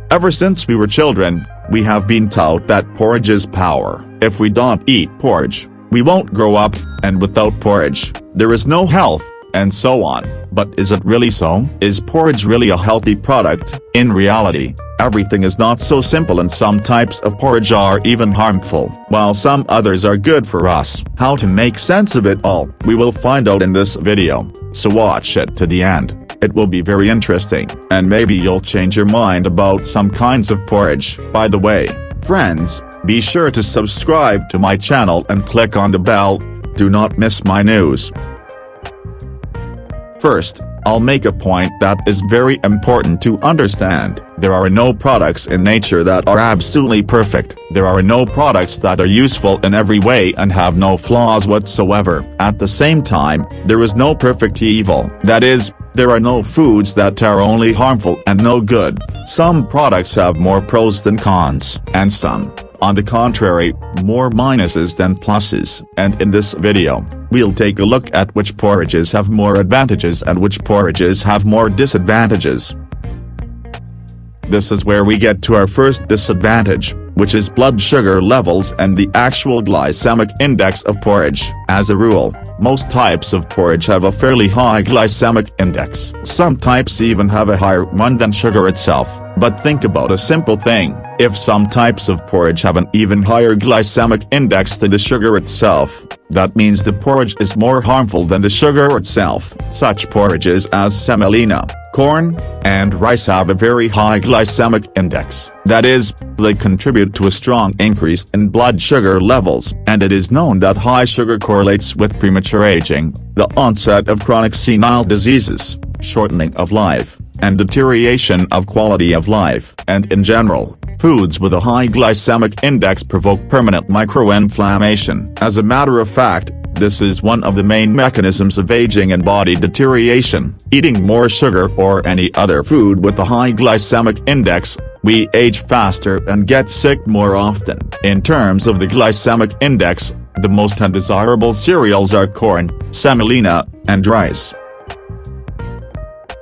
Ever since we were children, we have been taught that porridge is power. If we don't eat porridge, we won't grow up, and without porridge, there is no health, and so on. But is it really so? Is porridge really a healthy product? In reality, everything is not so simple, and some types of porridge are even harmful, while some others are good for us. How to make sense of it all, we will find out in this video, so watch it to the end. It will be very interesting, and maybe you'll change your mind about some kinds of porridge. By the way, friends, be sure to subscribe to my channel and click on the bell. Do not miss my news. First, I'll make a point that is very important to understand. There are no products in nature that are absolutely perfect. There are no products that are useful in every way and have no flaws whatsoever. At the same time, there is no perfect evil. That is, there are no foods that are only harmful and no good. Some products have more pros than cons, and some, on the contrary, more minuses than pluses. And in this video, we'll take a look at which porridges have more advantages and which porridges have more disadvantages. This is where we get to our first disadvantage, which is blood sugar levels and the actual glycemic index of porridge. As a rule, most types of porridge have a fairly high glycemic index. Some types even have a higher one than sugar itself. But think about a simple thing. If some types of porridge have an even higher glycemic index than the sugar itself, that means the porridge is more harmful than the sugar itself. Such porridges as semolina, corn, and rice have a very high glycemic index. That is, they contribute to a strong increase in blood sugar levels, and it is known that high sugar correlates with premature aging, the onset of chronic senile diseases, shortening of life, and deterioration of quality of life. And in general, foods with a high glycemic index provoke permanent microinflammation. As a matter of fact, this is one of the main mechanisms of aging and body deterioration. Eating more sugar or any other food with a high glycemic index, we age faster and get sick more often. In terms of the glycemic index, the most undesirable cereals are corn, semolina, and rice.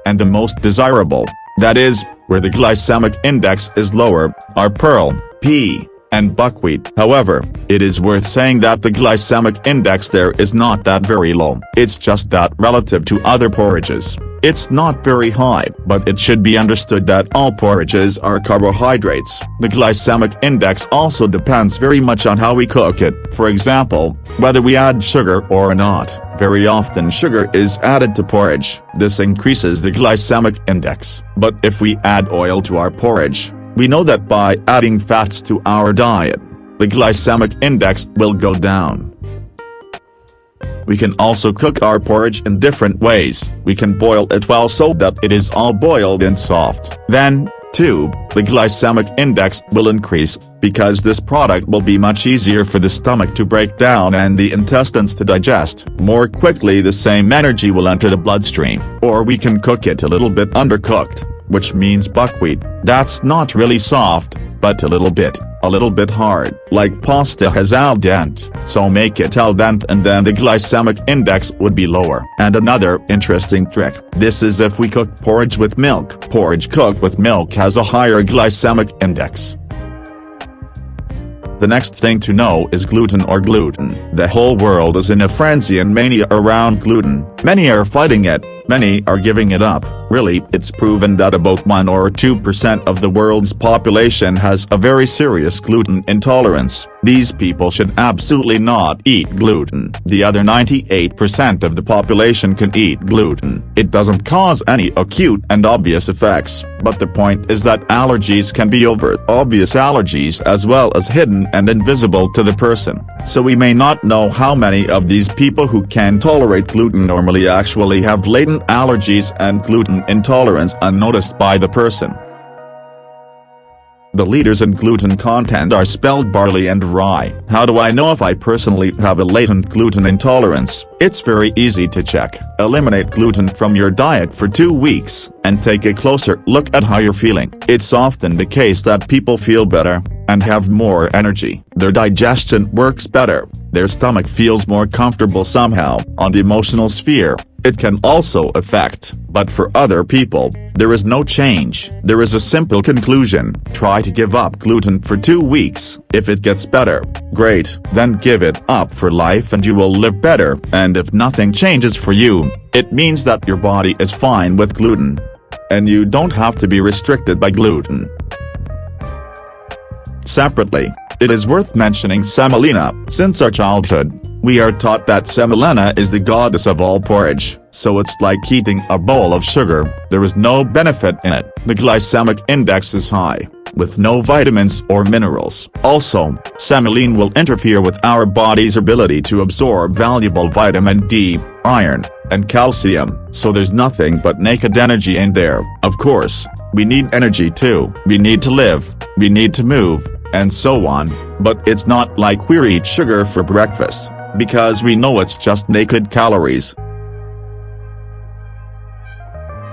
And the most desirable, that is, where the glycemic index is lower, are pearl, pea, and buckwheat. However, it is worth saying that the glycemic index there is not that very low. It's just that relative to other porridges, it's not very high. But it should be understood that all porridges are carbohydrates. The glycemic index also depends very much on how we cook it. For example, whether we add sugar or not. Very often sugar is added to porridge. This increases the glycemic index. But if we add oil to our porridge, we know that by adding fats to our diet, the glycemic index will go down. We can also cook our porridge in different ways. We can boil it well so that it is all boiled and soft. Then, too, the glycemic index will increase, because this product will be much easier for the stomach to break down and the intestines to digest. More quickly the same energy will enter the bloodstream. Or we can cook it a little bit undercooked, which means buckwheat, that's not really soft, but a little bit hard, like pasta has al dente. So make it al dente and then the glycemic index would be lower. And another interesting trick, this is if we cook porridge with milk. Porridge cooked with milk has a higher glycemic index. The next thing to know is gluten or gluten. The whole world is in a frenzy and mania around gluten. Many are fighting it, many are giving it up. Really, it's proven that about 1 or 2% of the world's population has a very serious gluten intolerance. These people should absolutely not eat gluten. The other 98% of the population can eat gluten. It doesn't cause any acute and obvious effects, but the point is that allergies can be overt, obvious allergies as well as hidden and invisible to the person. So we may not know how many of these people who can tolerate gluten normally actually have latent allergies and gluten intolerance unnoticed by the person. The leaders in gluten content are spelled barley and rye. How do I know if I personally have a latent gluten intolerance? It's very easy to check. Eliminate gluten from your diet for 2 weeks, and take a closer look at how you're feeling. It's often the case that people feel better, and have more energy. Their digestion works better, their stomach feels more comfortable somehow. On the emotional sphere, it can also affect, but for other people, there is no change. There is a simple conclusion: try to give up gluten for 2 weeks. If it gets better, great, then give it up for life and you will live better. And if nothing changes for you, it means that your body is fine with gluten. And you don't have to be restricted by gluten. Separately, it is worth mentioning semolina. Since our childhood, we are taught that semolina is the goddess of all porridge, so it's like eating a bowl of sugar. There is no benefit in it. The glycemic index is high, with no vitamins or minerals. Also, semolina will interfere with our body's ability to absorb valuable vitamin D, iron, and calcium, so there's nothing but naked energy in there. Of course, we need energy too. We need to live, we need to move, and so on, but it's not like we eat sugar for breakfast, because we know it's just naked calories.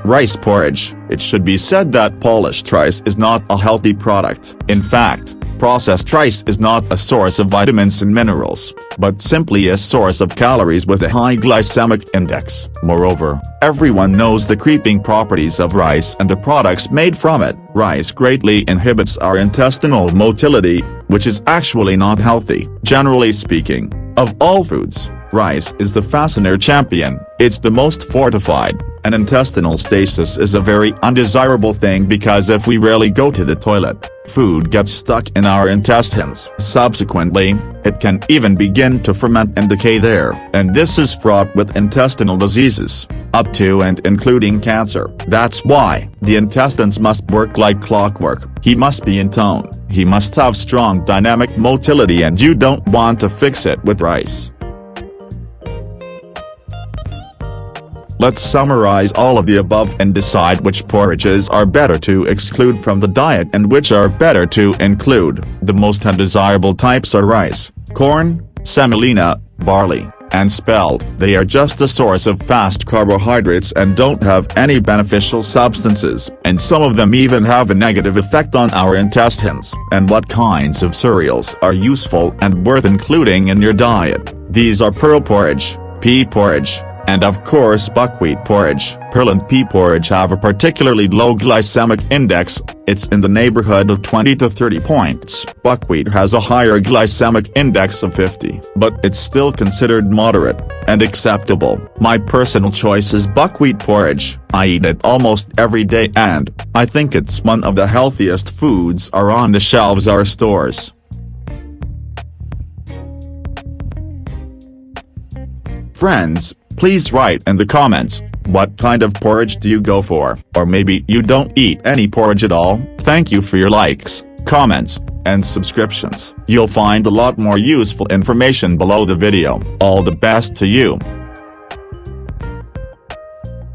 Rice porridge. It should be said that polished rice is not a healthy product. In fact, processed rice is not a source of vitamins and minerals, but simply a source of calories with a high glycemic index. Moreover, everyone knows the creeping properties of rice and the products made from it. Rice greatly inhibits our intestinal motility, which is actually not healthy. Generally speaking, of all foods, rice is the fastener champion. It's the most fortified, and intestinal stasis is a very undesirable thing because if we rarely go to the toilet, food gets stuck in our intestines. Subsequently, it can even begin to ferment and decay there. And this is fraught with intestinal diseases, up to and including cancer. That's why the intestines must work like clockwork. He must be in tone. He must have strong dynamic motility, and you don't want to fix it with rice. Let's summarize all of the above and decide which porridges are better to exclude from the diet and which are better to include. The most undesirable types are rice, corn, semolina, barley, and spelt. They are just a source of fast carbohydrates and don't have any beneficial substances, and some of them even have a negative effect on our intestines. And what kinds of cereals are useful and worth including in your diet? These are pearl porridge, pea porridge, and of course buckwheat porridge. Pearl and pea porridge have a particularly low glycemic index. It's in the neighborhood of 20 to 30 points. Buckwheat has a higher glycemic index of 50, but it's still considered moderate and acceptable. My personal choice is buckwheat porridge. I eat it almost every day and I think it's one of the healthiest foods are on the shelves of our stores. Friends, please write in the comments, what kind of porridge do you go for? Or maybe you don't eat any porridge at all? Thank you for your likes, comments, and subscriptions. You'll find a lot more useful information below the video. All the best to you.